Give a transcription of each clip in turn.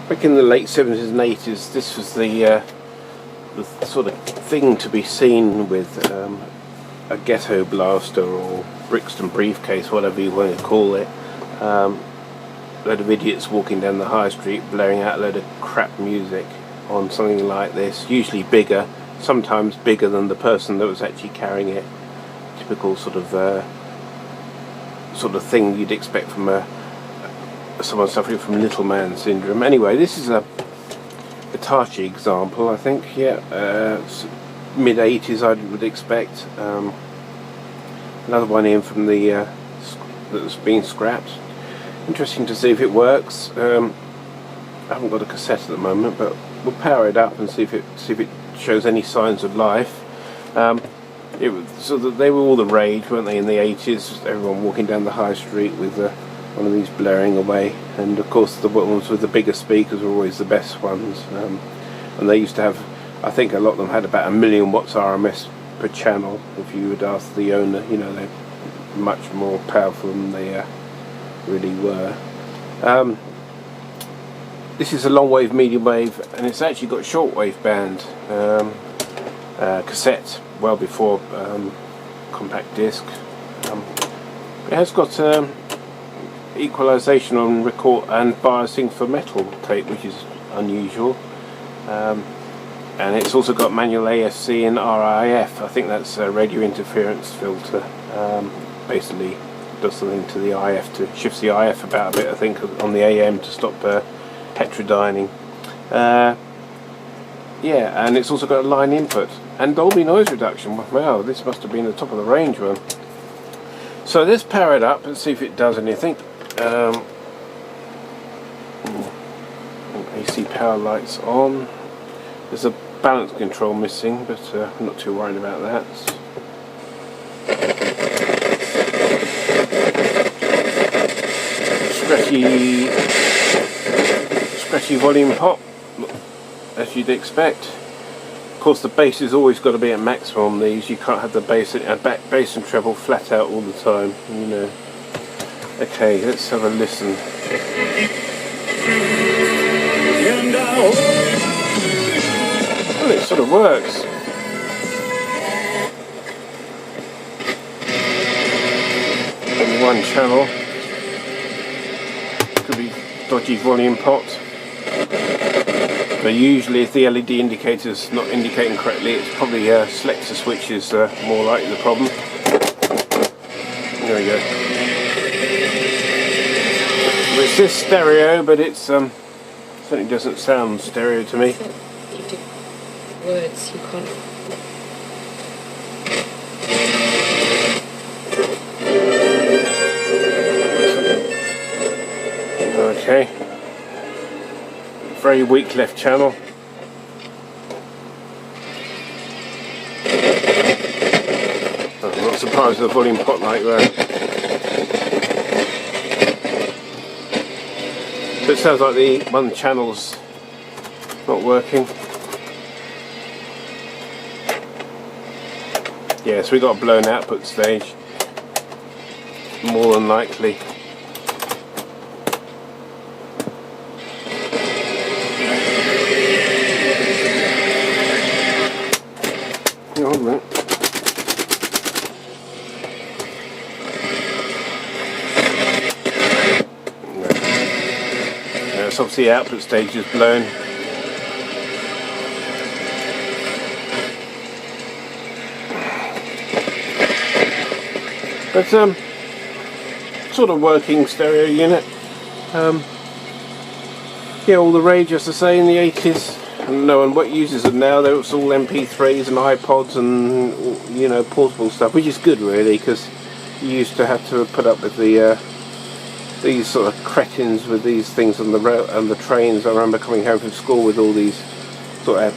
Back in the late 70s and 80s, this was the sort of thing to be seen with a ghetto blaster or Brixton briefcase, whatever you want to call it. A load of idiots walking down the high street blaring out a load of crap music on something like this, usually bigger, sometimes bigger than the person that was actually carrying it. Typical sort of thing you'd expect from someone suffering from little man syndrome. Anyway, this is a Hitachi example, I think. Yeah, mid 80s I would expect. Another one in from the that's been scrapped. Interesting to see if it works. I haven't got a cassette at the moment, but we'll power it up and see if it shows any signs of life. It was so that they were all the rage, weren't they, in the 80s? Everyone walking down the high street with one of these blaring away, and of course the ones with the bigger speakers were always the best ones. And they used to have, I think a lot of them had about 1 million watts RMS per channel. If you would ask the owner, you know, they're much more powerful than they really were. This is a long wave, medium wave, and it's actually got shortwave band cassette, well before compact disc. It has got equalization on record and biasing for metal tape, which is unusual. And it's also got manual AFC and RIF. I think that's a radio interference filter. Basically does something to the IF, shifts the IF about a bit, I think, on the AM to stop heterodyning. Yeah, and it's also got a line input and Dolby noise reduction. Wow, this must have been the top of the range one. So let's power it up and see if it does anything. AC power lights on. There's a balance control missing, but I'm not too worried about that. Scratchy volume pop, as you'd expect. Of course, the bass has always got to be at maximum on these. You can't have the bass and treble flat out all the time, you know. Okay, let's have a listen. Well, it sort of works. Only one channel. Could be dodgy volume pot. But usually if the LED indicator's not indicating correctly, it's probably selector switch is more likely the problem. There we go. It says stereo, but it's certainly doesn't sound stereo to me. Words you can't. Okay. Very weak left channel. I'm not surprised with the volume pot like that. But it sounds like the one channel's not working. Yeah, so we got a blown output stage, more than likely. Hang on a minute. It's obviously the output stage is blown. But sort of working stereo unit. Yeah, all the rage, as I say, in the 80s. And no one what uses them now. There was all MP3s and iPods and, you know, portable stuff, which is good really, because you used to have to put up with the these sort of cretins with these things on the trains. I remember coming home from school with all these sort of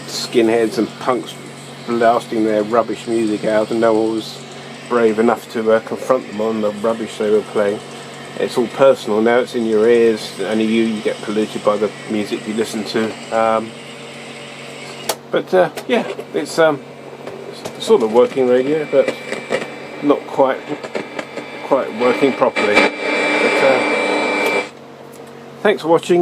skinheads and punks blasting their rubbish music out, and no one was brave enough to confront them on the rubbish they were playing. It's all personal now. It's in your ears. Only you get polluted by the music you listen to. But yeah, it's sort of working radio, but not quite working properly. But thanks for watching.